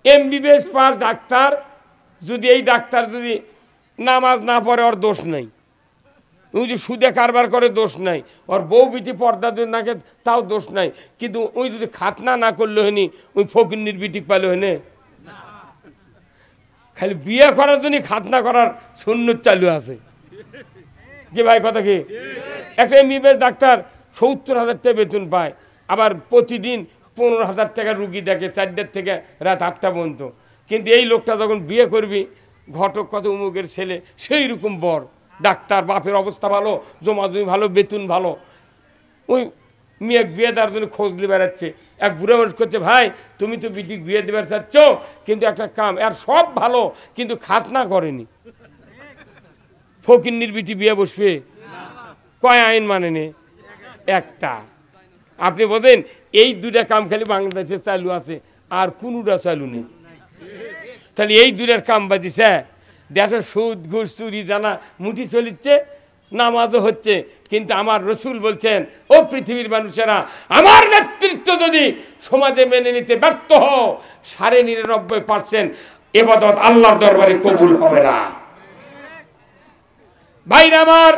MBBS pass doctor, যদি এই doctor যদি নামাজ না পড়ে ওর দোষ নাই, ওই যে সুদে কারবার করে দোষ নাই, ওর বউ বিটি পর্দা যদি নাকে তাও দোষ নাই, কিন্তু ওই যদি খাতনা না করলে হয়নি ওই ফকিন্নির বিটি পালে হয়নি। খালি বিয়ে করার জন্য খাতনা করার সুন্নত চালু আছে কি ভাই, কথা কি? একটা এমবিবিএস ডাক্তার 70,000 টাকা বেতন পায়, আবার প্রতিদিন 15,000 টাকা রুগী দেখে 4টার থেকে রাত 8টা পর্যন্ত। কিন্তু এই লোকটা যখন বিয়ে করবি, ঘটক কত উমুকের ছেলে, সেই রকম বর ডাক্তার, বাপের অবস্থা ভালো, জমাজমি ভালো, বেতন ভালো, ওই মেয়ে বিয়ে দেওয়ার জন্য খোঁজ দিয়ে বেড়াচ্ছে। এক বুড়ো মানুষ করছে, ভাই তুমি তো বিটি বিয়ে দেবার চাচ্ছ, কিন্তু একটা কাম, আর সব ভালো কিন্তু খাতনা করেনি। ফকিন্নির বিটি বিয়ে বসবে? কয় আইন মানে নে? একটা। আপনি বলেন এই দুটা কাম খালি বাংলাদেশে চালু আছে, আর কোনটা চালু নেই। তাহলে এই দুটার কাম বাদিছে, দেশে সুদ ঘুষ চুরি জানা মুঠি চলিচ্ছে, নামাজও হচ্ছে, কিন্তু আমার রসুল বলছেন, ও পৃথিবীর মানুষেরা, আমার নেতৃত্ব যদি সমাজে মেনে নিতে ব্যর্থ হও, 99.% ইবাদত আল্লাহর দরবারে কবুল হবে না। ভাইরা আমার,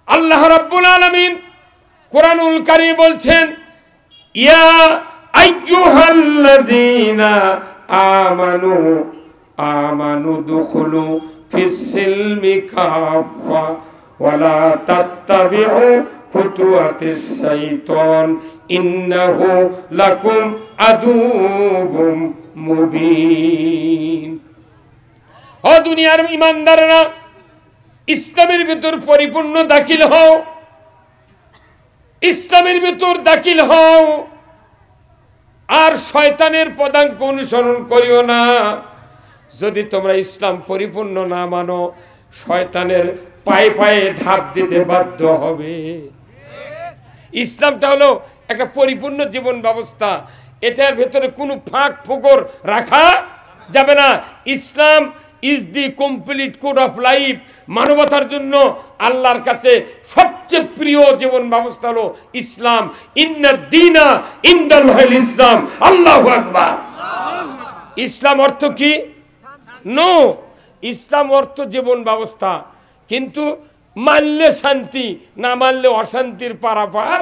আল্লাহ রাব্বুল আলামিন কোরআনুল কারীম বলছেন, ইয়া আইয়ুহাল্লাযীনা আমানু দুখুলু ফিস-সিলমি কাফা ওয়ালা তাত্তাবিউ খুতুওয়াতিস শাইতান ইন্নাহু লাকুম আদুউম মুবিন। ও দুনিয়ার ঈমানদাররা, ইসলামের ভিতর পরিপূর্ণ দাখিল হও, ইসলামের ভিতর দাখিল হও, আর শয়তানের পদাঙ্ক অনুসরণ করিও না। যদি তোমরা ইসলাম পরিপূর্ণ না মানো, শয়তানের পায়ে পায়ে ধাপ দিতে বাধ্য হবে। ইসলামটা হলো একটা পরিপূর্ণ জীবন ব্যবস্থা, এটার ভেতরে কোনো ফাঁক ফোকর রাখা যাবে না। Islam is the complete code of life. মানবতার জন্য আল্লাহর কাছে সবচেয়ে প্রিয় জীবন ব্যবস্থা হলো ইসলাম। ইন্নাদ-দীনা ইনদাল্লাহিল ইসলাম। আল্লাহু আকবার। ইসলাম অর্থ কি? নো, ইসলাম অর্থ জীবন ব্যবস্থা, কিন্তু মানলে শান্তি, না মানলে অশান্তির পারাপার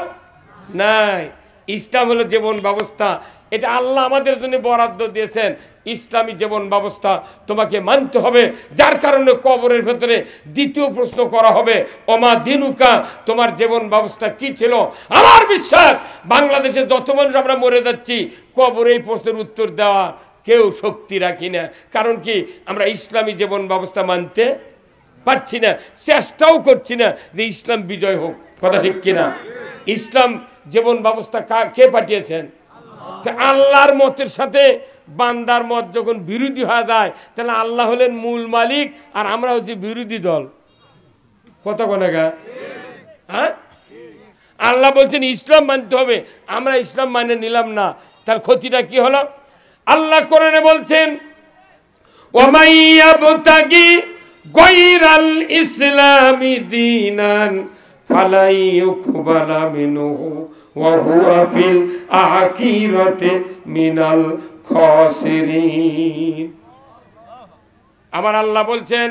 নাই। ইসলাম হলো জীবন ব্যবস্থা, এটা আল্লাহ আমাদের জন্য বরাদ্দ দিয়েছেন। ইসলামী জীবন ব্যবস্থা তোমাকে মানতে হবে, যার কারণে কবরের ভেতরে দ্বিতীয় প্রশ্ন করা হবে, ওমা দিনুকা, তোমার জীবন ব্যবস্থা কি ছিল? আমার বিশ্বাস বাংলাদেশে যত মানুষ আমরা মরে যাচ্ছি, কবরে এই প্রশ্নের উত্তর দেওয়া কেউ শক্তি রাখি না। কারণ কি? আমরা ইসলামী জীবন ব্যবস্থা মানতে পারছি না, চেষ্টাও করছি না যে ইসলাম বিজয় হোক। কথা ঠিক কিনা? ইসলাম জীবন ব্যবস্থা কে পাঠিয়েছেন? আল্লাহর মতের সাথে বান্দার মত যখন বিরোধী হয়ে যায়, তাহলে আল্লাহ হলেন মূল মালিক, আর আমরা হচ্ছি বিরোধী দল। কত কোনাগা? হ্যাঁ, আল্লাহ বলছেন ইসলাম মানতে হবে, আমরা ইসলাম মানে নিলাম না, তার ক্ষতিটা কি হলো? আল্লাহ কোরআনে বলছেন, ওয়ামাইয়াবতাগি গায়রাল ইসলামি দীনান ফালাই ইউকবালা মিনহু ওয়া হুয়া ফিল আখিরাতি মিনাল খাসিরিন। আমার আল্লাহ বলছেন,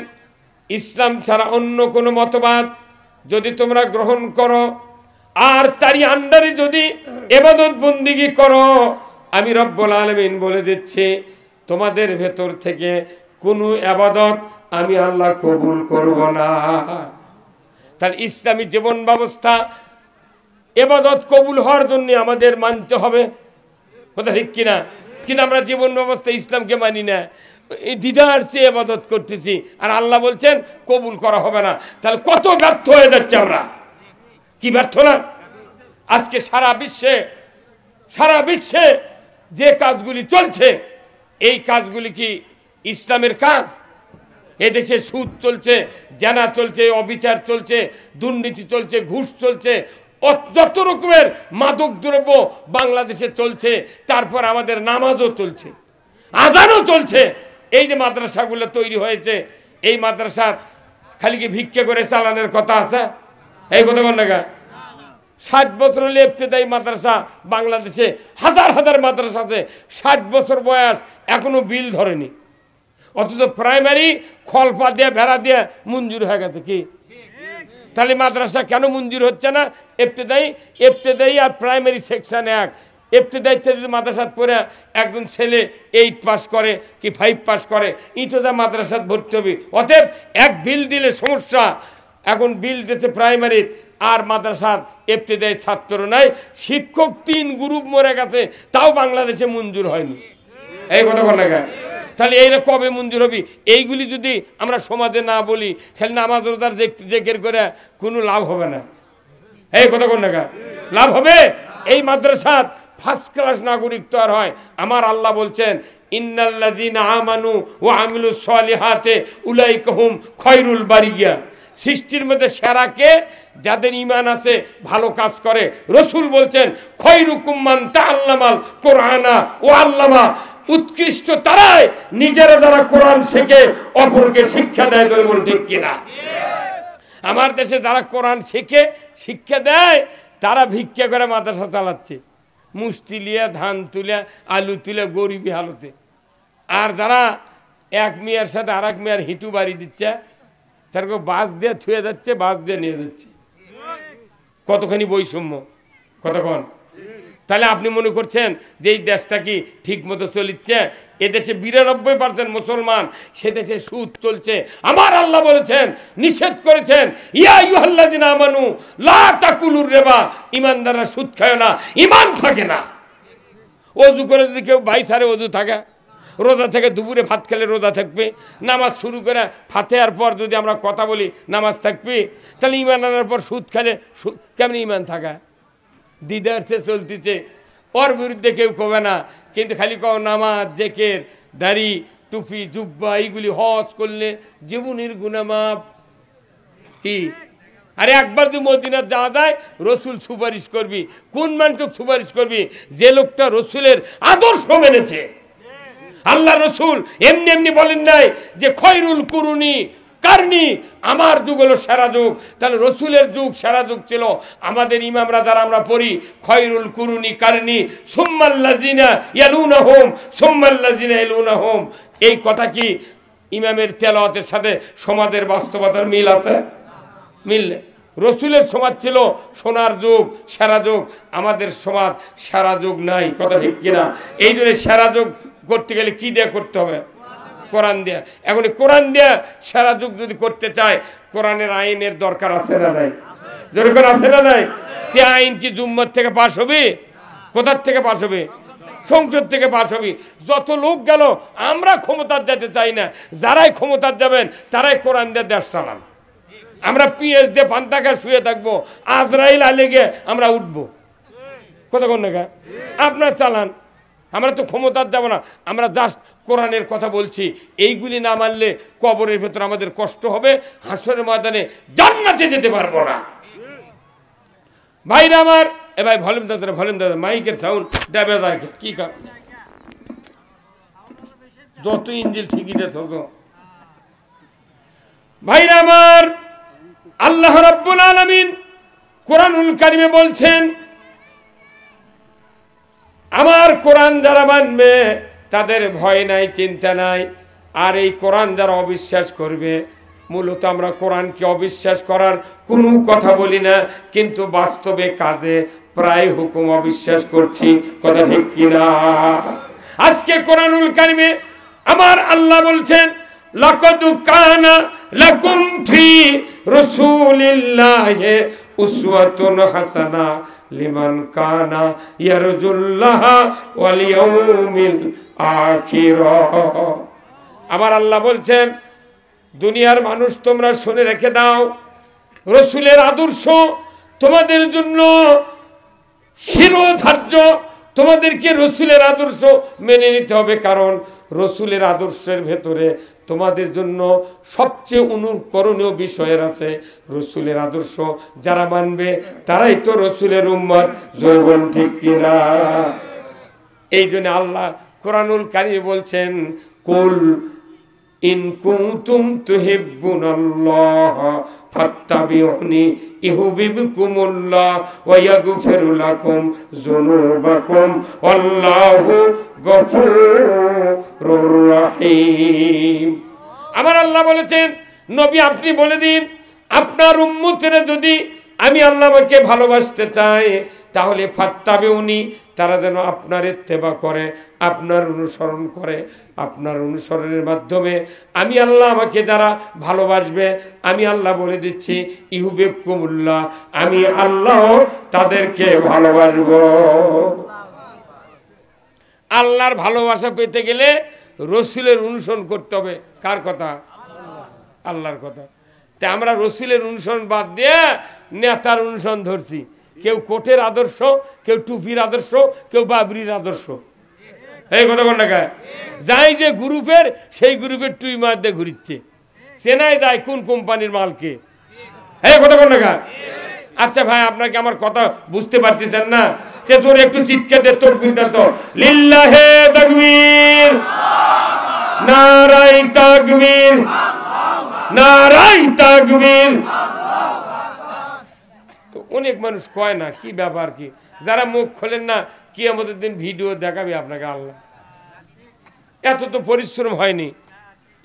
ইসলাম ছাড়া অন্য কোনো মতবাদ যদি তোমরা গ্রহণ করো, আর তারই আন্ডারে যদি ইবাদত বন্দেগী করো, আমি রব্বুল আলামিন বলে দিচ্ছি, তোমাদের ভেতর থেকে কোনো ইবাদত আমি আল্লাহ কবুল করব না। তাহলে ইসলামী জীবন ব্যবস্থা ইবাদত কবুল হওয়ার জন্য আমাদের মানতে হবে। কথা ঠিক কিনা? কিন্তু আমরা জীবন ব্যবস্থা ইসলামকে মানি না, এই দিদার চেয়ে ইবাদত করতেছি, আর আল্লাহ বলছেন কবুল করা হবে না। তাহলে কত ব্যর্থ হয়ে যাচ্ছে আমরা। কি ব্যর্থ না? আজকে সারা বিশ্বে যে কাজগুলি চলছে, এই কাজগুলি কি ইসলামের কাজ? এদেশে সুদ চলছে, জানা চলছে, অবিচার চলছে, দুর্নীতি চলছে, ঘুষ চলছে, যত রকমের মাদক দ্রব্য বাংলাদেশে চলছে। তারপর আমাদের নামাজও চলছে, আজানও চলছে। এই যে মাদ্রাসাগুলো তৈরি হয়েছে, এই মাদ্রাসা খালি কি ভিক্ষে করে চালানোর কথা আছে? এই কথা বল না, 60 বছর হলে ইবতেদায়ী মাদ্রাসা বাংলাদেশে হাজার হাজার মাদ্রাসা আছে, 60 বছর বয়স এখনো বিল ধরেনি, অথচ প্রাইমারি খলপা দিয়ে ভেড়া দিয়ে মঞ্জুর হয়ে গেছে। কি তাহলে মাদ্রাসা কেন মঞ্জুর হচ্ছে না? ইবতেদায়ী আর প্রাইমারি সেকশন এক। ইবতেদায়ীতে যদি মাদ্রাসাত পড়ে একজন ছেলে 8 পাস করে কি 5 পাস করে, ইতোদা মাদ্রাসাত ভর্তি হবে। অতএব এক বিল দিলে সমস্যা। এখন বিল দিয়েছে প্রাইমারি আর মাদ্রাসার ইবতেদায়ী ছাত্র নাই, শিক্ষক 3 গ্রুপ মরে গেছে, তাও বাংলাদেশে মঞ্জুর হয়নি। এই কথা বল না কেন? তাহলে এইটা কবে মঞ্জুর হবে? এইগুলি যদি আমরা সমাজে না বলি, খালি নামাজ রোজার জেকের করে কোনো লাভ হবে না। এই কথা বল না কেন? লাভ হবে? এই মাদ্রাসাত ফার্স্ট ক্লাস নাগরিক তৈরি হয়। আমার আল্লাহ বলছেন, ইন্নাল্লাযীনা আমানু ওয়া আমিলুস সলিহাতে উলাইকা হুম খায়রুল বারিয়া। সৃষ্টির মধ্যে সেরা কে? যাদের ঈমান আছে, ভালো কাজ করে। রাসূল বলছেন, খায়রুকুম মান তাআল্লামাল কুরআনা ওয়া আল্লামা। উৎকৃষ্ট তারাই নিজেরা যারা কোরআন শেখে অপরকে শিক্ষা দেয়। ধরে বল ঠিক কিনা? আমার দেশে যারা কোরআন শেখে শিক্ষা দেয় তারা ভিক্ষা করে মাদ্রাসা চালাচ্ছে, মুষ্টি লিয়া ধান তুলে আলু তুলে গরিবী হালতে। আর যারা এক মেয়ের সাথে আর এক মেয়ের হিটু বাড়ি দিচ্ছে, তারপর বাস দিয়ে থুয়ে যাচ্ছে, বাস দিয়ে নিয়ে যাচ্ছে। কতখানি বৈষম্য, কতক্ষণ? তাহলে আপনি মনে করছেন যে এই দেশটা কি ঠিক মতো চলিচ্ছে? এদেশে 92% মুসলমান, সে দেশে সুদ চলছে। আমার আল্লাহ বলেছেন, নিষেধ করেছেন, ইয়া আইয়ুহাল্লাযীনা আমানু লা তাকুলুর রিবা। ইমানদাররা সুদ খায় না, ইমান থাকে না। ওযু করে যদি কেউ বাইসারে ওযু থাকে, রোজা থেকে দুপুরে ভাত খেলে রোজা থাকবে, নামাজ শুরু করে ফাতিহার পর যদি আমরা কথা বলি নামাজ থাকবে, তাহলে ইমান আনার পর সুদ খেলে কেমন ইমান থাকা? দিদার্থে চলতেছে, ওর বিরুদ্ধে কেউ কবে না, কিন্তু খালি কও নামাজ, জেকের, দাড়ি, টুপি, জুব্বা, এইগুলি হজ করলে জীবনের গুনাহ মাফ। কি? আরে একবার তুই মদিনাত যাওয়া যায়, রসুল সুপারিশ করবি। কোন মানুষ সুপারিশ করবি? যে লোকটা রসুলের আদর্শ মেনেছে। আল্লাহ রসুল এমনি এমনি বলেন নাই যে খয়রুল কুরুনি কারনি, আমার যুগ হলো সেরা যুগ। তাহলে রসুলের যুগ সেরা যুগ ছিল। আমাদের ইমামরা যারা আমরা পড়ি, খয়রুল কুরুনি কারনি সুম্মাল্লাযিনা ইয়ালুনাহুম সুম্মাল্লাযিনা ইয়ালুনাহুম, এই কথা কি ইমামের তেলাওয়াতের সাথে সমাজের বাস্তবতার মিল আছে? মিল। রসুলের সমাজ ছিল সোনার যুগ, সেরা যুগ। আমাদের সমাজ সেরা যুগ নাই, কথা ঠিক কিনা? এই জন্য সেরা যুগ করতে গেলে কি দিয়ে করতে হবে? কোরআন দিয়া। এখন কোরআন দিয়া সারা যুগ যদি করতে চায়, কোরআনের আইনের দরকার আছে না নাই? দরকার আছে না নাই? তে আইন কি জুম্মত থেকে পাস হবে? কোথার থেকে পাস হবে? সংসদ থেকে পাস হবে। যত লোক গেল, আমরা ক্ষমতার যেতে চাই না। যারাই ক্ষমতার যাবেন তারাই কোরআন দিয়ে দেশ চালান। আমরা পিএস দিয়ে পান্তাকা শুয়ে থাকবো, আজরাইল আলে গিয়ে আমরা উঠবো। কতক্ষণ না আপনার চালান, আমরা তো ক্ষমতার যাব না। আমরা জাস্ট কোরআনের কথা বলছি। এইগুলি না মানলে কবরের ভেতর আমাদের কষ্ট হবে, হাসরের ময়দানে জান্নাতে যেতে পারবো না। ভাইরা আমার, এ ভাই ভলিউম দাদা, মাইকের সাউন্ড ডাবে থাকে কি কার, যত ইঞ্জিল ঠিকই দে তত। ভাইরা আমার, আল্লাহ রাব্বুল আলামিন কোরআনুল কারিমে বলছেন, আমার কোরআন যারা মানবে তাদের ভয় নাই, চিন্তা নাই। আর এই কোরআন যারা অবিশ্বাস করবে, মূলত আমরা কোরআনকে অবিশ্বাস করার কোনো কথা বলি না, কিন্তু বাস্তবে কাজে প্রায় হুকুম অবিশ্বাস করছি, কথা ঠিক কিনা? আজকে কোরআনুল কারিমে আমার আল্লাহ বলছেন, লাকাদ কানা লাকুম ফি রাসূলিল্লাহি উসওয়াতুন হাসানা লিমান কানা ইয়ারজুল্লাহ ওয়াল ইয়াউমিল আখির। আমার আল্লাহ বলছেন, দুনিয়ার মানুষ তোমরা শুনে রেখে দাও, রসুলের আদর্শ তোমাদের জন্য শিরোধার্য। তোমাদেরকে রসুলের আদর্শ মেনে নিতে হবে, কারণ রসুলের আদর্শের ভেতরে তোমাদের জন্য সবচেয়ে অনুকরণীয় বিষয়ের আছে। রসুলের আদর্শ যারা মানবে তারাই তো রসুলের উম্মত, জোরে বলুন ঠিক কিনা? এই জন্য আল্লাহ কোরআনুল কারীমে বলছেন, কুল ইন কুনতুম তুহিব্বুনাল্লাহ ফাত্তাবিউনি ইউহিব্বুকুমুল্লাহ ওয়া ইয়াগফির লাকুম যুনুবাকুম আল্লাহু গফুরুর রহিম। আমার আল্লাহ বলেছেন, নবী আপনি বলে দিন, আপনার উম্মতেরা যদি আমি আল্লাহকে ভালোবাসতে চাই তাহলে ফাত্তাবিউনি, তারা যেন আপনার ইত্তেবা করে, আপনার অনুসরণ করে। আপনার অনুসরণের মাধ্যমে আমি আল্লাহ, আমাকে যারা ভালোবাসবে আমি আল্লাহ বলে দিচ্ছি ইউহিব্বুকুমুল্লাহ, আমি আল্লাহ তাদেরকে ভালোবাসব। আল্লাহর ভালোবাসা পেতে গেলে রসুলের অনুসরণ করতে হবে। কার কথা? আল্লাহর কথা। তা আমরা রসুলের অনুসরণ বাদ দিয়ে নেতার অনুসরণ ধরছি। কেউ কোটের আদর্শ, কেউ টুপির আদর্শ, কেউ বাবরির আদর্শ। এই কথা কোন না, যাই যে গ্রুপের সেই গ্রুপের টুই মার দিয়ে ঘুরিচ্ছে, চেনাই যায় কোন কোম্পানির মালকে। এই কথা কোন না। আচ্ছা ভাই, আপনাকে আমার কথা বুঝতে পারতেছেন না? সে তোর একটু চিৎকার দে, তাকবীর দে তো, লিল্লাহে তাকবীর, নারায়ে তাকবীর, নারায়ে তাকবীর। অনেক মানুষ কয় না, কি ব্যাপার কি? যারা মুখ খোলেন না, কিয়ামতের দিন ভিডিও দেখাবে আপনাকে আল্লাহ। এত তো পরিশ্রম হয়নি,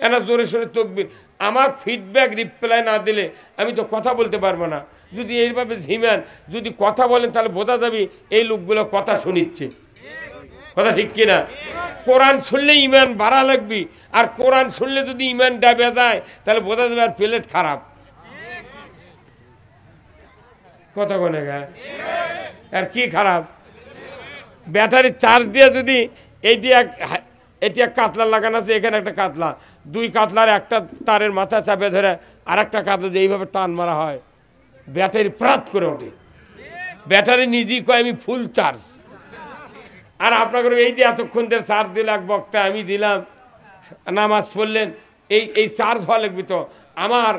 এনা জোরে সোরে তাকবীর। আমার ফিডব্যাক রিপ্লাই না দিলে আমি তো কথা বলতে পারবো না। যদি এইভাবে ঝিমান যদি কথা বলেন তাহলে বোঝা যাবে এই লোকগুলো কথা শুনিচ্ছে। কথা ঠিক কিনা? কোরআন শুনলে ইমান বাড়া লাগবে, আর কোরআন শুনলে যদি ইমান ডাবে যায় তাহলে বোঝা যাবে আর প্লেট খারাপ। কথা কোনে গা? আর কি খারাপ? ব্যাটারি চার্জ দিয়ে যদি এটি এক কাতলা লাগানো আছে, এখানে একটা কাতলা, দুই কাতলার একটা তারের মাথা চাপে ধরে আর একটা কাতলা দিয়ে এইভাবে টান মারা হয়, ব্যাটারি প্রাত করে ওঠে। ব্যাটারি নিজেই কয় আমি ফুল চার্জ। আর আপনাকে এই যে এতক্ষণ ধরে চার্জ দিল এক বক্তা, আমি দিলাম, নামাজ পড়লেন, এই চার্জ হওয়া লাগবে তো। আমার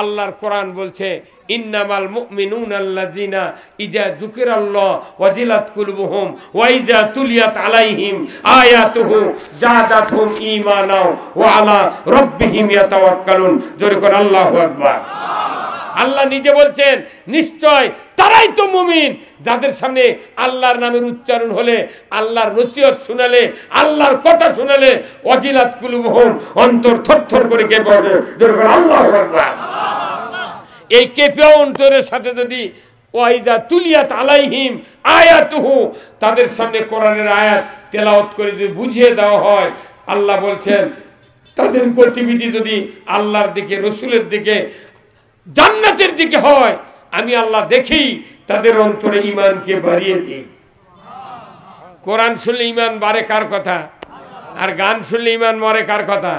আল্লাহর কোরআন বলছে, ইন্নামাল মুমিনুনা আল্লাযিনা ইজা যুকিরাল্লাহ ওয়াজিলাত কুলুবুহুম ওয়া ইজা তুলিয়াত আলাইহিম আয়াতুহু জাদাতহুম ঈমানা ওয়া আলা রাব্বিহিম ইয়াতাওয়াক্কালুন। জোরে করে আল্লাহু আকবার। আল্লাহ নিজে বলছেন, নিশ্চয় তারাই তো মুমিন যাদের সামনে আল্লাহর নামের উচ্চারণ হলে, আল্লাহর নসিহত শুনালে, আল্লাহর কথা শুনালে ওয়াজিলাত কুলুবুহুম, অন্তর থরথর করে কেঁপে ওঠে। জোরে করে আল্লাহু আকবার। এই কেঁপে অন্তরের সাথে যদি ওয়াইজা তুলিয়াত আলাইহিম আয়াতুহু, তাদের সামনে কোরআনের আয়াত তেলাওয়াত করে যদি বুঝিয়ে দেওয়া হয়, আল্লাহ বলছেন তাদের গতিবিধি যদি আল্লাহর দিকে, রসুলের দিকে, জান্নাতের দিকে হয়, আমি আল্লাহ দেখি তাদের অন্তরে ঈমানকে বাড়িয়ে দিই। কোরআন শুনলে ঈমান বাড়ে কার কথা? আর গান শুনলে ঈমান মরে কার কথা?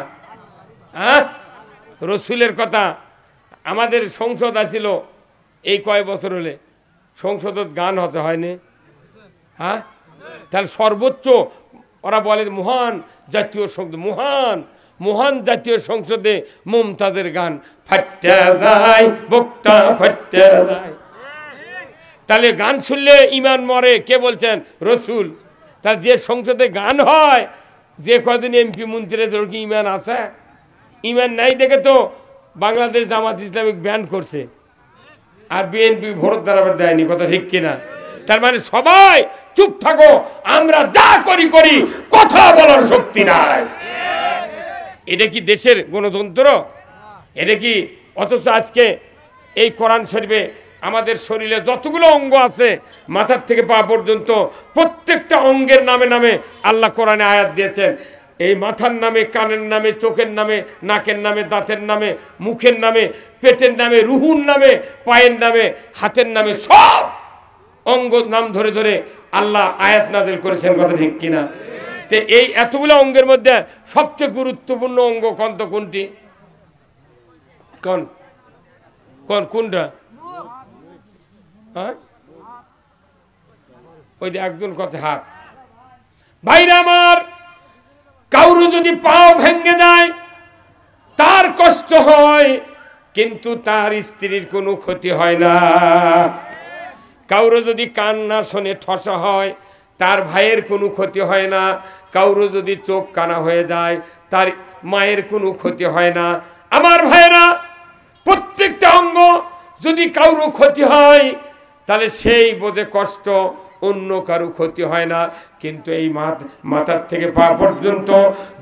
হ্যাঁ, রসুলের কথা। আমাদের সংসদ আছিল এই কয় বছর হলে, সংসদত গান হতে হয়নি? হ্যাঁ, তাহলে সর্বোচ্চ ওরা বলে মহান জাতীয় সংসদ, মহান মহান জাতীয় সংসদে মুমতাজের গান, ফাট্টা যায় বক্তা ফাট্টা যায়। তাহলে গান শুনলে ঈমান মরে কে বলছেন? রসুল। তা যে সংসদে গান হয়, যে কদিন এমপি মন্ত্রীদের কি ঈমান আছে? ঈমান নাই দেখে তো বাংলাদেশ জামাত ইসলামিক ব্যান করছে, আর বিএনপি ভোট দাঁড়াবার দেয়নি। কথা ঠিক কিনা? তার মানে সবাই চুপ থাকো, আমরা যা করি করি, কথা বলার শক্তি নাই। এটা কি দেশের গণতন্ত্র? এটা কি? অথচ আজকে এই কোরআন শরীফে আমাদের শরীরে যতগুলো অঙ্গ আছে, মাথার থেকে পা পর্যন্ত প্রত্যেকটা অঙ্গের নামে নামে আল্লাহ কোরআনে আয়াত দিয়েছেন। এই মাথার নামে, কানের নামে, চোখের নামে, নাকের নামে, দাঁতের নামে, মুখের নামে, পেটের নামে, রুহুর নামে, পায়ের নামে, হাতের নামে, সব অঙ্গ নাম ধরে ধরে আল্লাহ আয়াত নাযিল করেছেন। কথা ঠিক কিনা? তো এই এতগুলো অঙ্গের মধ্যে সবচেয়ে গুরুত্বপূর্ণ অঙ্গ কোনটি? কোনটা? ওই যে একজন কথা হাত। ভাইরা আমার, কাউরে যদি পাও ভেঙে যায় তার কষ্ট হয়, কিন্তু তার স্ত্রীর কোনো ক্ষতি হয় না। কাউরে যদি কান না শোনে ঠসা হয়, তার ভাইয়ের কোনো ক্ষতি হয় না। কাউরে যদি চোখ কানা হয়ে যায়, তার মায়ের কোনো ক্ষতি হয় না। আমার ভাইরা, প্রত্যেকটা অঙ্গ যদি কারো ক্ষতি হয় তাহলে সেই বোধে কষ্ট, অন্য কারো ক্ষতি হয় না। কিন্তু এই মাথার থেকে পা পর্যন্ত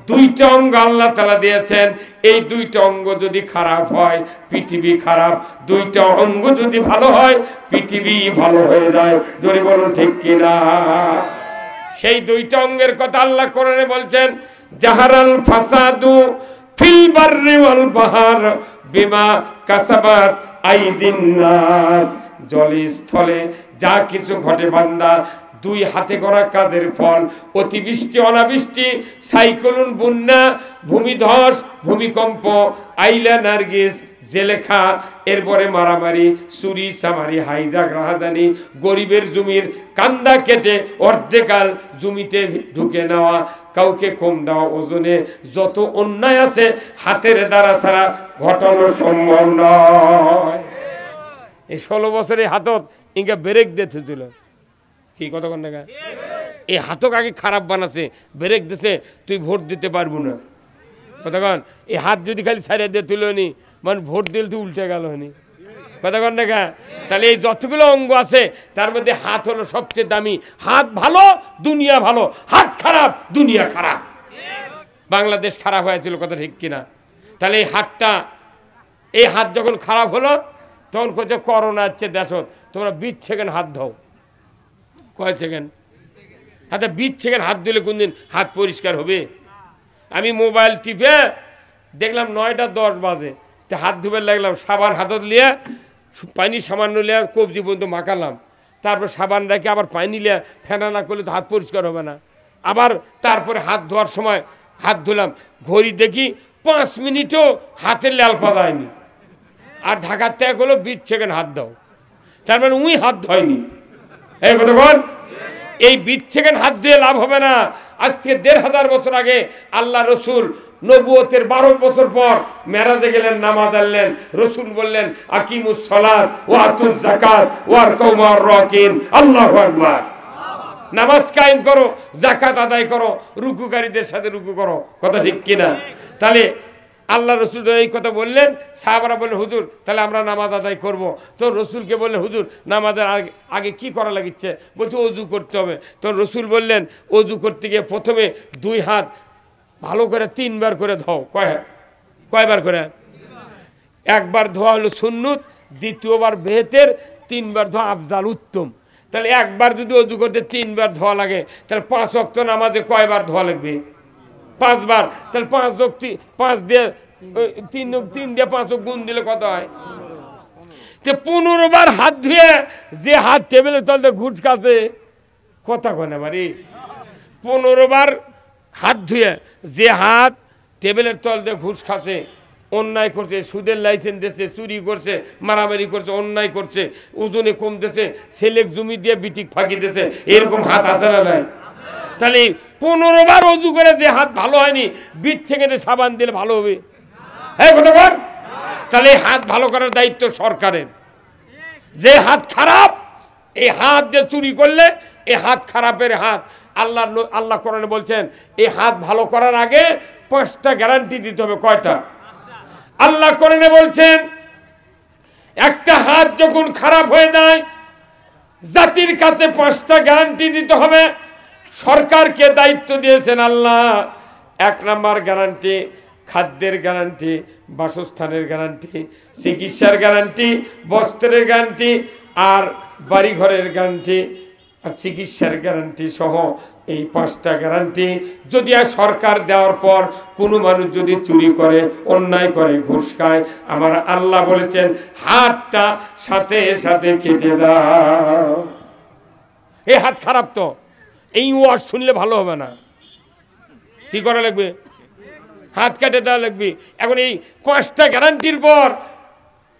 দুইটা অঙ্গ আল্লাহ তাআলা দিয়েছেন। এই দুইটা অঙ্গ যদি খারাপ হয় পৃথিবী খারাপ, দুইটা অঙ্গ যদি ভালো হয় পৃথিবী ভালো হয়ে যায়। জোরে বলুন ঠিক কিনা? সেই দুইটা অঙ্গের কথা আল্লাহ কোরআনে বলছেন, জাহারাল ফাসাদু ফিল বাররি ওয়াল বাহর বিমা কাসাবাত আইদিন নাস। জলে স্থলে যা কিছু ঘটে বান্দা দুই হাতে করা কাজের ফল। অতিবৃষ্টি, অনাবৃষ্টি, সাইক্লোন, বন্যা, ভূমিধস, ভূমিকম্প, আইলা, নার্গিস, জেলেখা, এরপরে মারামারি, চুরি চামারি, হাইজাক, রাহাজানি, গরিবের জমির কান্দা কেটে অর্ধেকাল জমিতে ঢুকে নেওয়া, কাউকে কম দেওয়া, ওজনে যত অন্যায় আছে হাতের দ্বারা ছাড়া ঘটানো সম্ভব নয়। এই 16 বছরে হাতত ইনকা ব্রেক দিতেছিল কি কতক্ষণ টাকা, এই হাতক আগে খারাপ বানাছে, ব্রেক দিতে তুই ভোট দিতে পারবো না। কতক্ষণ এই হাত যদি খালি ছাড়িয়ে দিয়ে তুলো নি, মানে ভোট দিলে তুই উল্টে গেল নি। কতক্ষণ টাকা? তাহলে এই যতগুলো অঙ্গ আছে তার মধ্যে হাত হলো সবচেয়ে দামি। হাত ভালো দুনিয়া ভালো, হাত খারাপ দুনিয়া খারাপ। বাংলাদেশ খারাপ হয়েছিল, কথা ঠিক কিনা? তাহলে এই হাতটা, এই হাত যখন খারাপ হলো তখন কোথাও করোনা হচ্ছে দেশত, তোমরা 20 সেকেন্ড হাত ধোও। কয় সেকেন্ড? আচ্ছা 20 সেকেন্ড হাত ধুলে কোনদিন হাত পরিষ্কার হবে? আমি মোবাইল টিপে দেখলাম 9টা 10 বাজে, তো হাত ধুবে লাগলাম, সাবান হাতত লিয়ে পানি সামান্য লিয়ে কবজি পর্যন্ত মাখালাম, তারপর সাবান রেখে আবার পানি লিয়ে ফেনা না করলে তো হাত পরিষ্কার হবে না। আবার তারপরে হাত ধোয়ার সময় হাত ধুলাম, ঘড়ি দেখি 5 মিনিটও হাতের লাল পাদায়নি। আর ঢাকার থেকে হলো 20 সেকেন্ড হাত দাও, তার মানে উই হাত ধোয়নি। এই কতক্ষণ? এই 20 সেকেন্ড হাত ধুয়ে লাভ হবে না। আজকে 1500 বছর আগে আল্লাহ রসুল নবুয়তের 12 বছর পর মেরাজে গেলেন, নামাজ আনলেন। রসুল বললেন, আকিমুস সালাত ওয়া আতুজ যাকাত ওয়ারকাউ মা'আর রাকিন। আল্লাহু আকবার। নামাজ কায়েম করো, যাকাত আদায় করো, রুকুকারীদের সাথে রুকু করো। কথা ঠিক কিনা? তাহলে আল্লাহ রসুল এই কথা বললেন, সাহাবারা বললেন, হুজুর তাহলে আমরা নামাজ আদায় করব। তো রসুলকে বললেন, হুজুর নামাজের আগে কি করা লাগিচ্ছে? বলছে অজু করতে হবে। তো রসুল বললেন, অজু করতে গিয়ে প্রথমে 2 হাত ভালো করে 3 বার করে ধোও। কয়বার করে? একবার ধোয়া হলো সুন্নত, দ্বিতীয়বার বেহেতের, 3 বার ধোয়া আফজাল, উত্তম। তাহলে একবার যদি অজু করতে 3 বার ধোয়া লাগে, তাহলে 5 ওয়াক্ত নামাজে কয়বার ধোয়া লাগবে? 5 বার। তাহলে 5 দিয়ে 3 দিয়ে 5 গুণ দিলে কত হয়? 15 বার হাত ধুয়ে যে হাত টেবিলের তলতে ঘুষ খাচ্ছে, কথা কয় না বাড়ি? 15 বার হাত ধুয়ে যে হাত টেবিলের তলতে ঘুষ খাচ্ছে, অন্যায় করছে, সুদের লাইসেন্স দিচ্ছে, চুরি করছে, মারামারি করছে, অন্যায় করছে, ওজনে কমতেছে, ছেলে জমি দিয়ে বিটিক ফাঁকি দিচ্ছে, এরকম হাত আছে না নাই? তাহলে 15 বার অজু করে যে হাত ভালো হয়নি, 20 সেকেন্ডে সাবান দিলে ভালো হবে? হ্যাঁ কতবার? তাহলে হাত ভালো করার দায়িত্ব সরকারের। যে হাত খারাপ, এই হাত দিয়ে চুরি করলে এই হাত খারাপের হাত। আল্লাহ কোরআনে বলছেন, এই হাত ভালো করার আগে 5টা গ্যারান্টি দিতে হবে। কয়টা? আল্লাহ কোরআনে বলছেন, একটা হাত যখন খারাপ হয়ে যায় জাতির কাছে 5টা গ্যারান্টি দিতে হবে। সরকারকে দায়িত্ব দিয়েছেন আল্লাহ। 1 নাম্বার গ্যারান্টি খাদ্যের গ্যারান্টি, বাসস্থানের গ্যারান্টি, চিকিৎসার গ্যারান্টি, বস্ত্রের গ্যারান্টি, আর বাড়িঘরের গ্যারান্টি, আর চিকিৎসার গ্যারান্টি সহ এই 5টা গ্যারান্টি যদি সরকার দেওয়ার পর কোনো মানুষ যদি চুরি করে, অন্যায় করে, ঘুষ খায়, আমার আল্লাহ বলেছেন হাতটা সাথে সাথে কেটে দাও। এই হাত খারাপ, তো এই ওয়াজ শুনলে ভালো হবে না। কি করা লাগবে? হাত কেটে দেওয়া লাগবে। এখন এই 5টা গ্যারান্টির পর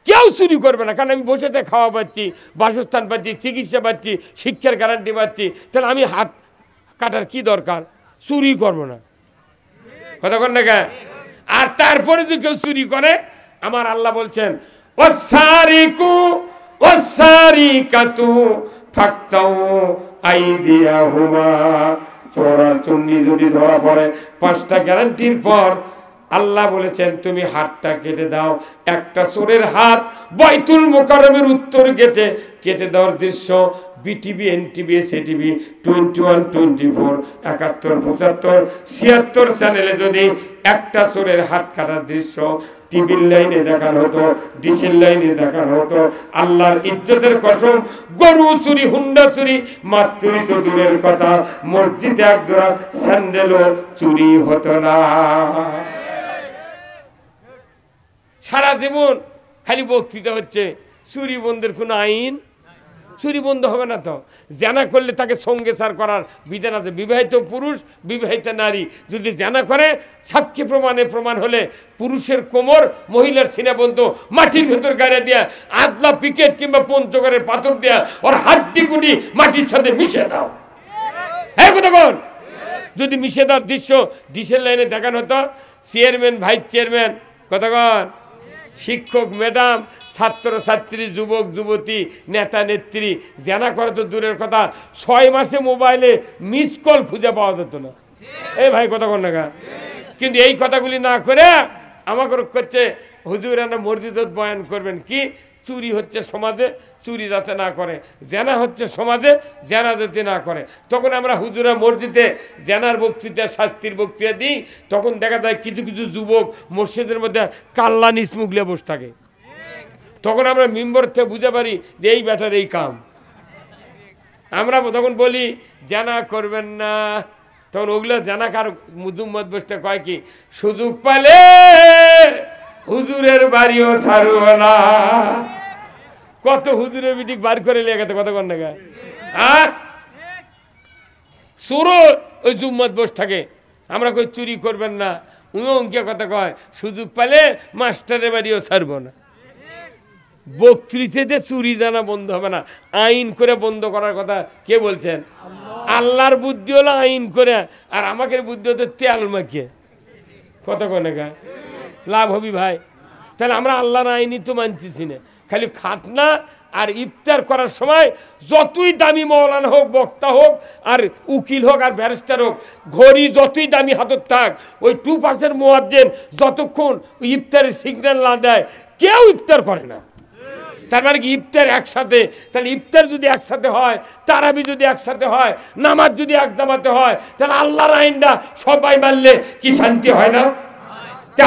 কেউ চুরি করবে না, কারণ আমি বসেতে খাওয়া পাচ্ছি, বাসস্থান পাচ্ছি, চিকিৎসা পাচ্ছি, শিক্ষার গ্যারান্টি পাচ্ছি। তাহলে আমি হাত কাটার কি দরকার? চুরি করবো না। কথা কন না কেন? আর তারপরে যদি কেউ চুরি করে, আমার আল্লাহ বলছেন, ওয়াসারিকু ওয়াসারিকাতু ফাকতাউ আইদিয়াহুমা। চোর আর চুন্নি যদি ধরা পড়ে, 5টা গ্যারান্টির পর আল্লাহ বলেছেন তুমি হাতটা কেটে দাও। একটা চোরের হাত বাইতুল মোকাররমের উত্তর গেটে কেটে দেওয়ার দৃশ্য বিটিভি, এনটিভি, এসএটিভি, 21, 24, 71, 75, 76 চ্যানেলে যদি একটা চোরের হাত কাটার দৃশ্য টিভির লাইনে দেখানো হতো, ডিসের লাইনে দেখানো হতো, আল্লাহর ইজ্জতের কসম, গরু চুরি, হুন্ডা চুরি, মাছ চুরি তো দূরের কথা, মসজিদে একজোড়া স্যান্ডেলও চুরি হতো না। সারা জীবন খালি বক্তৃতা হচ্ছে, চুরি বন্ধের কোনো আইন, চুরি বন্ধ হবে না তো। জানা করলে তাকে সঙ্গে সার করার বিধান আছে। বিবাহিত পুরুষ, বিবাহিত নারী যদি জানা করে, সাক্ষী প্রমাণে প্রমাণ হলে পুরুষের কোমর, মহিলার সিনা বন্ধ মাটির ভেতর গাড়ে দেয়া, আদলা পিকেট কিংবা পঞ্চগড়ের পাথর দেয়া, ওর হাড্ডি গুটি মাটির সাথে মিশে দাও। হ্যাঁ কতক্ষণ যদি মিশে দেওয়ার দৃশ্য ডিসেল লাইনে দেখানো হতো, চেয়ারম্যান, ভাইস চেয়ারম্যান, কতক্ষণ শিক্ষক, ম্যাডাম, ছাত্র ছাত্রী, যুবক যুবতী, নেতা নেত্রী, জানা করে তো দূরের কথা, 6 মাসে মোবাইলে মিস কল খুঁজে পাওয়া যেত না। এই ভাই কতক্ষণ না। কিন্তু এই কথাগুলি না করে আমাকে করছে হুজুরানা মসজিদত বয়ান করবেন কি চুরি হচ্ছে সমাজে, চুরি যাতে না করে, জেনা হচ্ছে সমাজে, জেনা যাতে না করে। তখন আমরা হুজুরা মসজিদে জেনার বক্তৃতা, শাস্তির বক্তৃতা দিই, তখন দেখা যায় কিছু কিছু যুবক মসজিদের মধ্যে কাল্লা নিসমুগলে বসে থাকে। তখন আমরা মিম্বর থেকে বুঝতে পারি যে এই ব্যাটার এই কাম। আমরা তখন বলি জানা করবেন না, তখন ওগুলো জানা কার মুজুম্মদ বসতে কয় কি, সুযোগ পালে হুজুরের বাড়িও ছাড়ব না। কত হুজুরের বিটিক বার করে লেগেছে কতক্ষণ না। হ্যাঁ চোরও ওই জুম্মত বসে থাকে, আমরা কই চুরি করবেন না, উনিও উনকে কথা কয় সুযোগ পালে মাস্টারের বাড়িও ছাড়ব না। বক্তৃতাতে চুরি জানা বন্ধ হবে না, আইন করে বন্ধ করার কথা কে বলছেন? আল্লাহর বুদ্ধি হলো আইন করে, আর আমাকে বুদ্ধি হতে তেল মাখিয়ে। কতক্ষণ লাভ হবি ভাই? তাহলে আমরা আল্লাহর আইনই তো মানতেছি না, খালি খাতনা আর ইফতার করার সময় যতই দামি মৌলানা হোক, বক্তা হোক, আর উকিল হোক, আর ব্যারিস্টার হোক, ঘড়ি যতই দামি হাতত থাক, ওই 2% মুয়াজ্জিন যতক্ষণ ইফতারের সিগন্যাল না দেয় কেউ ইফতার করে না। তার মানে কি ইফতার একসাথে? তাহলে ইফতার যদি একসাথে হয়, তারাবি যদি একসাথে হয়, নামাজ যদি এক জামাতে হয়, তাহলে আল্লাহর আইনটা সবাই মানলে কি শান্তি হয় না?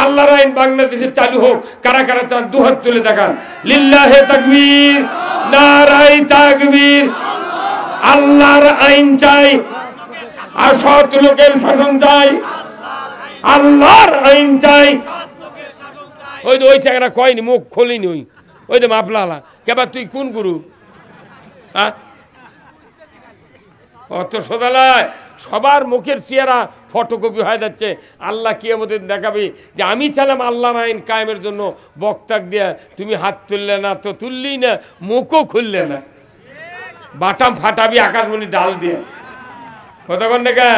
আল্লাহর আইন বাংলাদেশে চালু হোক। কারা কারা চান দুহাত তুলে দেখান। লিল্লাহে তাকবীর, নারায়ে তাকবীর। আল্লাহর আইন চাই, আর সৎ লোকের শাসন চাই, আল্লাহর আইন চাই। ওই তো ওই চাকরা কয়নি, মুখ খোলেনি, ওই তো মাপলালা কেবা তুই কোন গুরু? হ্যাঁ অত সোদালায় সবার মুখের চেহারা ফটোকপি হয়ে যাচ্ছে। আল্লাহ কি আমাদের দেখাবি যে আমি চাইলাম আল্লাহর আইন কায়েমের জন্য, বক্তাক দিয়া তুমি হাত তুললে না, তো তুললেই না, মুখও খুললে না, বাটাম ফাটাবি আকাশমণি ডাল দিয়ে। কতক্ষণ দেখা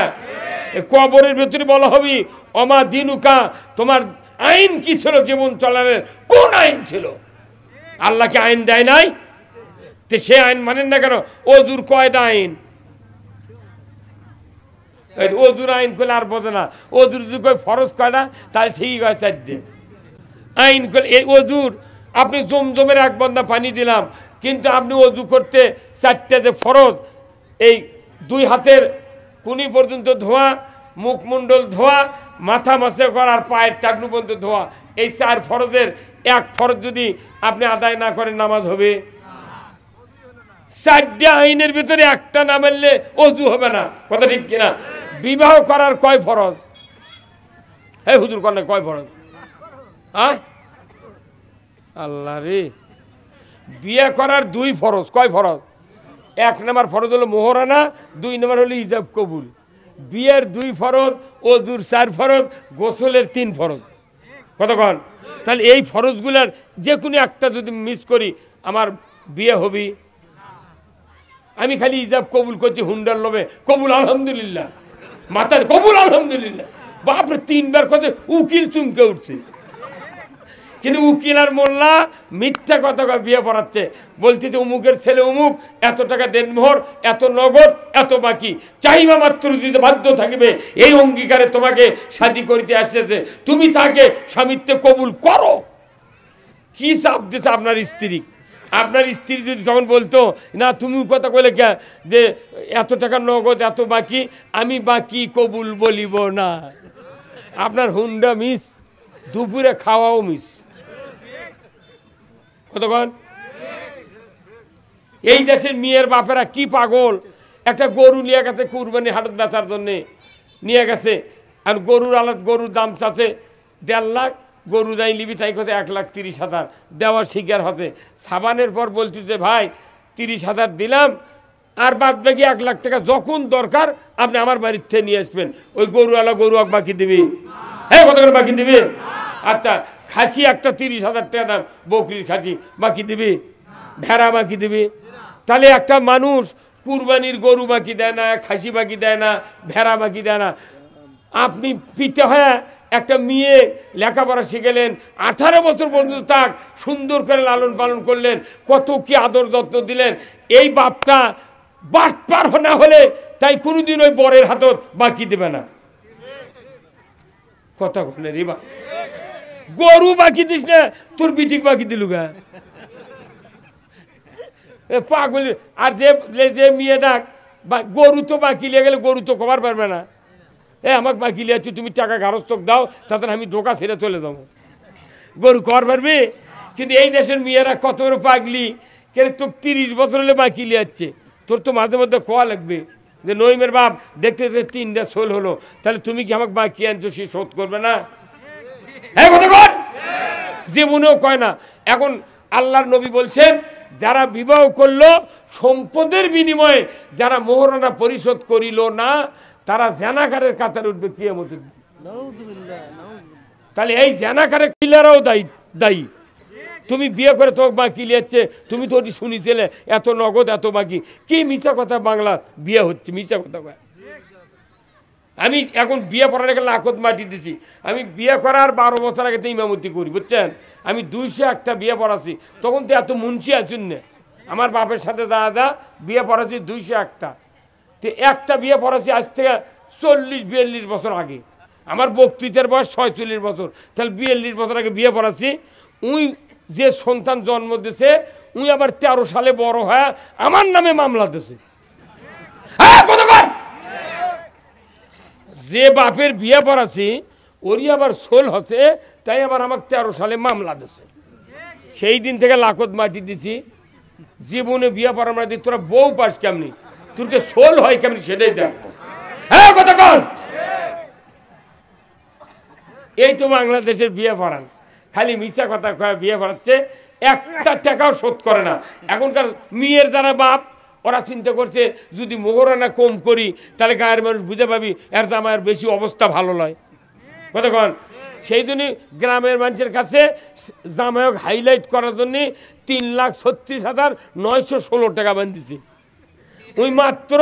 কবরের ভেতরে বলা হবি অমা দিনুকা, তোমার আইন কি ছিল জীবন চলানোর, কোন আইন ছিল? আল্লাহকে আইন দেয় নাই, তো সে আইন মানেন না কেন? ওজুর কয়টা আইন? ওজুর আইন করলে আর বোঝে না। ওজুর যদি কয় ফরজ কয়টা, তাহলে ঠিক হয় 4টে আইন করলে। এই ওজুর আপনি জমজমের 1 বন্দা পানি দিলাম, কিন্তু আপনি ওজু করতে 4টে যে ফরজ, এই 2 হাতের কুনি পর্যন্ত ধোয়া, মুখমণ্ডল ধোয়া, মাথা মাসে করার, পায়ের টাকনু পর্যন্ত ধোয়া, এই 4 ফরজের 1 ফরজ যদি আপনি আদায় না করেন নামাজ হবে? 4টে আইনের ভিতরে একটা না মানলে ওযু হবে না। কথা ঠিক কিনা? বিবাহ করার কয় ফরজ? হে হুজুর কন্যা কয় ফরজ? হ্যাঁ আল্লাহ রে, বিয়ে করার 2 ফরজ। কয় ফরজ? 1 নম্বর ফরজ হলো মোহরানা, 2 নম্বর হলো ইজাব কবুল। বিয়ের 2 ফরজ, ওযুর 4 ফরজ, গোসলের 3 ফরজ। কতক্ষণ? তাহলে এই ফরজগুলোর যে কোনো একটা যদি মিস করি আমার বিয়ে হবি? আমি খালি ইজাব কবুল করছি হুন্ডার লোভে, কবুল আলহামদুলিল্লাহ, মাথার কবুল আলহামদুলিল্লাহ, বাপরে 3 বার কথা উকিল চুমকে উঠছে। কিন্তু উকিল আর মোল্লা মিথ্যা কথা বিয়ে পড়াচ্ছে, বলতেছে অমুকের ছেলে অমুক, এত টাকা দেনমোহর, এত নগদ, এত বাকি, চাহিবা মাত্র দিতে বাধ্য থাকবে, এই অঙ্গীকারে তোমাকে শাদী করিতে আসছে, তুমি তাকে স্বামিত্বে কবুল করো। কি চাপ দিচ্ছে আপনার স্ত্রী? আপনার স্ত্রী যদি তখন বলতো না তুমি কথা কইলে কে যে এত টাকা নগদ এত বাকি, আমি বাকি কবুল বলিব না, আপনার হুন্ডা মিস, দুপুরে খাওয়াও মিস। কতক্ষণ? এই দেশের মেয়ের বাপেরা কি পাগল, একটা গরু নিয়ে গেছে কুরবানি হাটত বেচার জন্যে নিয়ে গেছে, আর গরুর দাম চাচ্ছে 1.5 লাখ, গরু যাই নিবি তাই কথা 1,30,000 দেওয়ার শিকার হতে। সাবানের পর বলতেছে ভাই 30,000 দিলাম, আর বাদ বাকি 1 লাখ টাকা যখন দরকার আপনি আমার বাড়ির থেকে নিয়ে আসবেন। ওই গরুওয়ালা গরু বাকি দিবি? হ্যাঁ, কত করে বাকি দিবি? আচ্ছা, খাসি একটা 30,000 টাকা দাম, বকরির খাসি বাকি দিবি? ভেড়া বাকি দিবি? তাহলে একটা মানুষ কুরবানির গরু বাকি দেয় না, খাসি বাকি দেয় না, ভেড়া বাকি দেয় না। আপনি পিতা হ্যাঁ একটা মেয়ে লেখাপড়া শিখেলেন, 18 বছর পর্যন্ত তাক সুন্দর করে লালন পালন করলেন, কত কি আদর যত্ন দিলেন, এই বাপটা বাটপার না হলে তাই কোনোদিন ওই বরের হাতত বাকি দেবে না। কথা বলে রে বা, গরু বাকি দিস না, তোর বিটিক বাকি দিলু গা পাগল। আর যে মেয়ে ডাক গরু তো বাকি লিয়ে গেলে গরু তো কবার পারবে না, আমাকে বাকি লিয়েছি তুমি টাকা গারস্থক দাও, তাতে আমি ধোকা ছেড়ে চলে যাবো, গরু কর পারবে। কিন্তু এই দেশের মেয়েরা কত বড় পাগলি, কেন তোর 30 বছর হলে বাকি লিয়াচ্ছে, তোর তো মাঝে মধ্যে কোয়া লাগবে যে নইমের বাপ দেখতে দেখতে 3টা সোল হলো, তাহলে তুমি কি আমাকে বাকি আনছো, সে শোধ করবে না? হ্যাঁ কথা কর, জীবনেও কয় না। এখন আল্লাহর নবী বলছেন যারা বিবাহ করলো সম্পদের বিনিময়ে যারা মোহরানা পরিশোধ করিল না, তারা জানাকারের কাতার উঠবে কিয়ামতের দিন। তাহলে এই জানাকারের কিলারাও দায়ী। তুমি বিয়ে করে তোমাকে বাকি লিয়াচ্ছে, তুমি তো ওটি শুনিছিলে এত নগদ এত বাকি, কি মিছা কথা, বাংলা বিয়ে হচ্ছে মিছা কথা। আমি এখন বিয়ে করার গেলে লাখত মাটি দিছি, আমি বিয়ে করার 12 বছর আগে তো ইমামতি করি, বুঝছেন? আমি 201টা বিয়ে পড়াছি, তখন তো এত মুন্সি আছেন না, আমার বাপের সাথে যা বিয়ে পড়াছি 201টা, তো একটা বিয়ে পড়াছি আজ থেকে 40-42 বছর আগে। আমার বক্তৃতার বয়স 46 বছর, তাহলে 42 বছর আগে বিয়ে পড়াছি। উই যে সন্তান জন্ম দিয়েছে উই আবার 13 সালে বড় হয় আমার নামে মামলা দিয়েছে। হ্যাঁ কতবার, যে বাপের বিয়ে পড়াছি ওরই আবার সোল হচ্ছে, তাই আবার আমাকে 13 সালে মামলা দিয়েছে। সেই দিন থেকে লাখত মাটি দিছি, জীবনে বিয়ে পড়া মাটি তোরা বউ পাস কেমনি, তোরকে সোল হয় কেমনি সেটাই দেখবো। হ্যাঁ কথা কর, এই তো বাংলাদেশের বিয়ে পড়ান, খালি মিথ্যা কথা কয় বিয়ে পড়াচ্ছে, একটা টাকাও শোধ করে না। এখনকার মেয়ের যারা বাপ ওরা চিন্তা করছে যদি মোহরানা কম করি তাহলে গায়ের মানুষ বুঝে পাবি এর জামাইয়ের বেশি অবস্থা ভালো নয়। কতক্ষণ সেই জন্যই গ্রামের মানুষের কাছে জামাইক হাইলাইট করার জন্য 3,36,916 টাকা বান্ধিছি। ওই মাত্র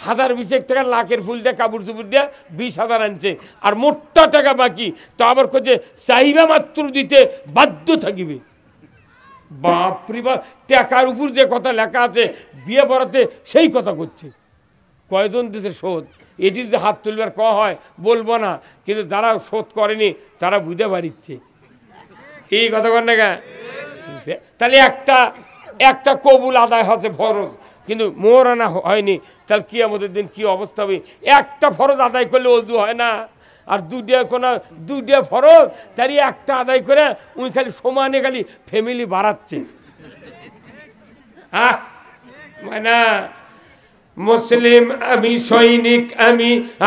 1,020 টাকা লাখের ফুল দিয়ে কাপড় চুপুর দিয়ে 20,000 আনছে, আর মোটা টাকা বাকি, তো আবার করছে চাহিবা মাত্র দিতে বাধ্য থাকিবে। বাপরে বাপ, টাকার উপর যে কথা লেখা আছে বিয়ে পড়াতে সেই কথা করছে। কয়জন দিতে শোধ, এটি যদি হাত তুলবার ক হয় বলবো না, কিন্তু যারা শোধ করেনি তারা বুঝে পারিচ্ছে এই কথা কর না। তাহলে একটা কবুল আদায় হচ্ছে ফরজ, কিন্তু মোহরানা হয়নি, তাহলে কিয়ামতের দিন কি অবস্থা হবে? একটা ফরজ আদায় করলে ওযু হয় না, আর দুটা ফরজ তারই একটা আদায় করে উনি খালি সমানে খালি ফ্যামিলি বাড়াচ্ছে। হ্যাঁ মানে মুসলিম আমি, সৈনিক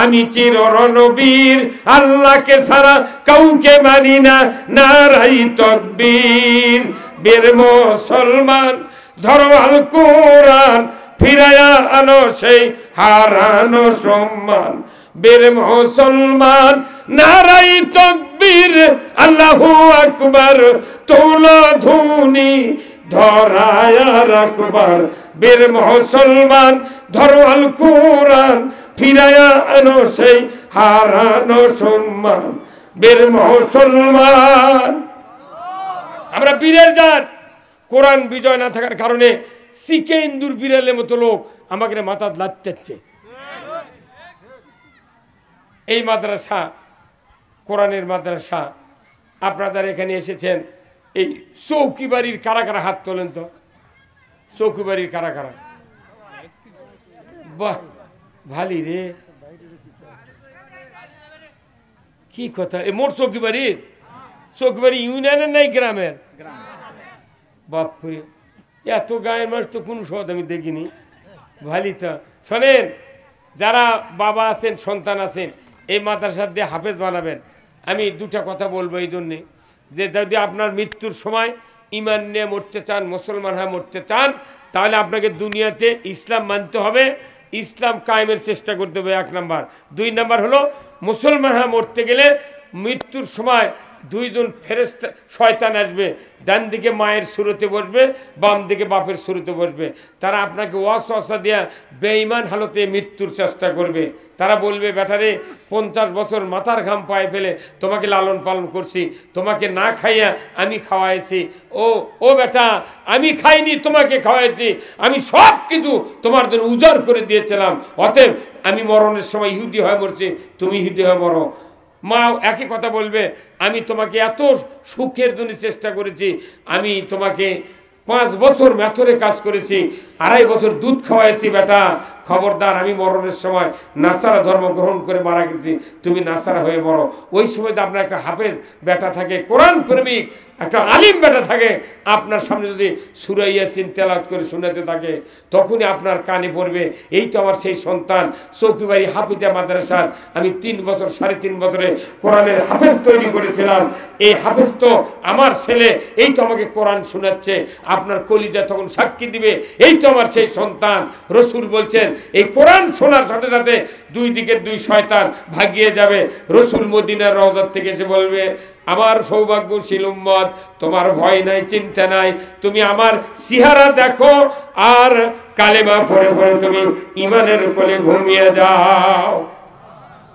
আমি চির রণবীর, আল্লাহকে ছাড়া কাউকে মানি না, নারাই তাকবীর। বীর মুসলমান ধরো আল কোরআন, ফিরায়া আনো সেই হারানো সম্মান। বীর মুসলমান নারাই তাকবীর, আল্লাহু আকবার, তোলা ধুনি ধরায়া রাখবার। বীর মুসলমান ধরো আল কোরআন, ফিরায়া আনো সেই হারানো সম্মান। বীর মুসলমান আমরা বীরের জাত। কোরআন বিজয় না থাকার কারণে সিকে ইন্দুর বিড়ালের মতো লোক আমাকে মাথা লাচ্ছে। এই মাদ্রাসা কোরআনের মাদ্রাসা, আপনারা এখানে এসেছেন, এই চৌকি বাড়ির কারা কারা হাত তোলেন তো? চৌকি বাড়ির কারা কারা? বাহ, ভালি রে, কি কথা! এ মোট চৌকি বাড়ির? চৌকি বাড়ি ইউনিয়নের নাই গ্রামের? বাপরে, এত গায়ের মানুষ তো কোনো সদ আমি দেখিনি। ভালি তো। শোনেন, যারা বাবা আছেন, সন্তান আছেন, এই মাদ্রাসা দিয়ে হাফেজ বানাবেন। আমি দুটা কথা বলবো এই জন্যে, যে যদি আপনার মৃত্যুর সময় ইমান নিয়ে মরতে চান, মুসলমান হয়ে মরতে চান, তাহলে আপনাকে দুনিয়াতে ইসলাম মানতে হবে, ইসলাম কায়েমের চেষ্টা করতে হবে, 1 নাম্বার। 2 নাম্বার হলো মুসলমান হয়ে মরতে গেলে মৃত্যুর সময় 2 জন ফেরেশতা শয়তান আসবে, ডান দিকে মায়ের সুরতে বসবে, বাম দিকে বাপের সুরতে বসবে। তারা আপনাকে ওয়াসওয়াসা দিয়ে বেঈমান হালতে মৃত্যুর চেষ্টা করবে। তারা বলবে, বেটারে 50 বছর মাথার ঘাম পায়ে ফেলে তোমাকে লালন পালন করছি, তোমাকে না খাইয়া আমি খাওয়াইছি, ও বেটা আমি খাইনি, তোমাকে খাওয়াইছি, আমি সব কিছু তোমার জন্য উজাড় করে দিয়েছিলাম, অতএব আমি মরণের সময় ইহুদি হয়ে মরছি, তুমি ইহুদি হয়ে মরো। মা একই কথা বলবে, আমি তোমাকে এত সুখের জন্য চেষ্টা করেছি, আমি তোমাকে 5 বছর মেথরে কাজ করেছি, 2.5 বছর দুধ খাওয়াইছি, বেটা খবরদার, আমি মরণের সময় নাসারা ধর্ম গ্রহণ করে মারা গেছি, তুমি নাসারা হয়ে মরো। ওই সময় আপনার একটা হাফেজ বেটা থাকে, কোরআন প্রেমিক একটা আলিম বেটা থাকে, আপনার সামনে যদি সূরা ইয়াসিন তেলাওয়াত করে শোনাতে থাকে, তখনই আপনার কানে পড়বে, এই তো আমার সেই সন্তান। চৌকিবাড়ি হাফিজা মাদ্রাসার আমি 3 বছর 3.5 বছরে কোরআনের হাফেজ তৈরি করেছিলাম, এই হাফেজ তো আমার ছেলে, এই তো আমাকে কোরআন শোনাচ্ছে। আপনার কলিজা তখন সাক্ষী দিবে, এই তো আমার সেই সন্তান। রসুল বলছেন, এই কোরআন শোনার সাথে সাথে 2 দিকের 2 শয়তান ভাগিয়ে যাবে। রসুল মদিনার রওজাত থেকে এসে বলবে, আমার সৌভাগ্যশীল উম্মত, তোমার ভয় নাই, চিন্তা নাই, তুমি আমার চেহারা দেখো আর কালেমা পড়ে পড়ে তুমি ইমানের কোলে ঘুমিয়ে যাও।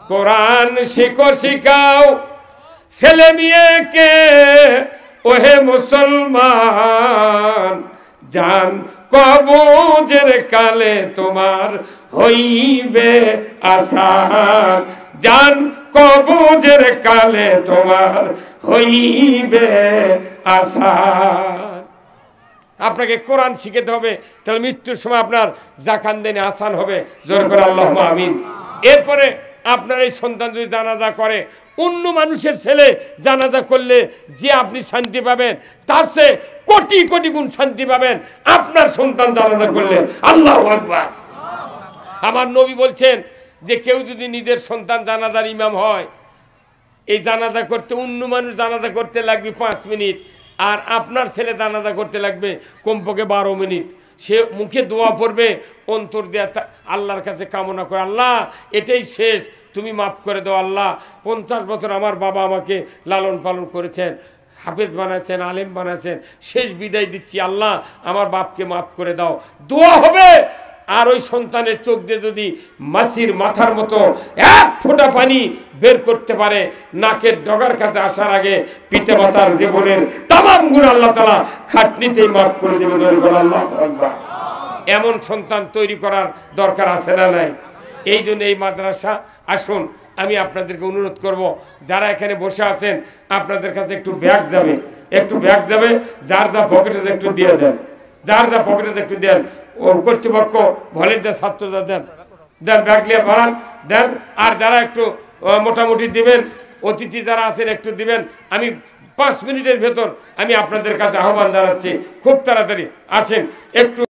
কোরআন শিখো, শিখাও ছেলে মেয়েকে, ওহে মুসলমান, জান কবজের কালে তোমার হইবে আসান, জান কবজের কালে তোমার হইবে আসান। আপনাকে কোরআন শিখাতে হবে, তাহলে মৃত্যুর সময় আপনার জাকান্দেনে আসান হবে। জোর করে আল্লাহুম্মা আমিন। এরপরে আপনার এই সন্তান যদি জানাজা করে, অন্য মানুষের ছেলে জানাজা করলে যে আপনি শান্তি পাবেন, তার চেয়ে কোটি কোটি গুণ শান্তি পাবেন আপনার সন্তান জানাজা করলে। আল্লাহু আকবার। আমার নবী বলছেন যে কেউ যদি নিজের সন্তান জানাজার ইমাম হয়, এই জানাজা করতে অন্য মানুষ জানাজা করতে লাগবে 5 মিনিট, আর আপনার ছেলে জানাজা করতে লাগবে কমপক্ষে 12 মিনিট। সে মুখে দোয়া পড়বে, অন্তর দিয়ে আল্লাহর কাছে কামনা করে, আল্লাহ এটাই শেষ, তুমি মাফ করে দাও। আল্লাহ 50 বছর আমার বাবা আমাকে লালন পালন করেছেন, হাফেজ বানাচ্ছেন, আলেম বানাচ্ছেন, শেষ বিদায় দিচ্ছি, আল্লাহ আমার বাপকে মাফ করে দাও। দোয়া হবে। আর ওই সন্তানের চোখ দিয়ে যদি মাছির মাথার মতো 1 ফোঁটা পানি বের করতে পারে, নাকের ডগার কাছে আসার আগে পিতা মাতার জীবনের তামাম গুণ আল্লাহ তাআলা খাটনিতেই মাফ করে দেবে। আল্লাহু আকবার। এমন সন্তান তৈরি করার দরকার আছে না নাই? এই জন্য এই মাদ্রাসা, আসুন আমি আপনাদেরকে অনুরোধ করব, যারা এখানে বসে আছেন আপনাদের কাছে একটু ব্যাগ যাবে, যার যা পকেটে একটু দিয়ে দেন, যার যা পকেটে একটু দেন। ও কর্তৃপক্ষ ভলেন্টিয়ার ছাত্ররা দেন, ব্যাগ নিয়ে ভরান, দেন। আর যারা একটু মোটামুটি দিবেন, অতিথি যারা আছেন একটু দিবেন। আমি 5 মিনিটের ভেতর আমি আপনাদের কাছে আহ্বান জানাচ্ছি, খুব তাড়াতাড়ি আসেন একটু।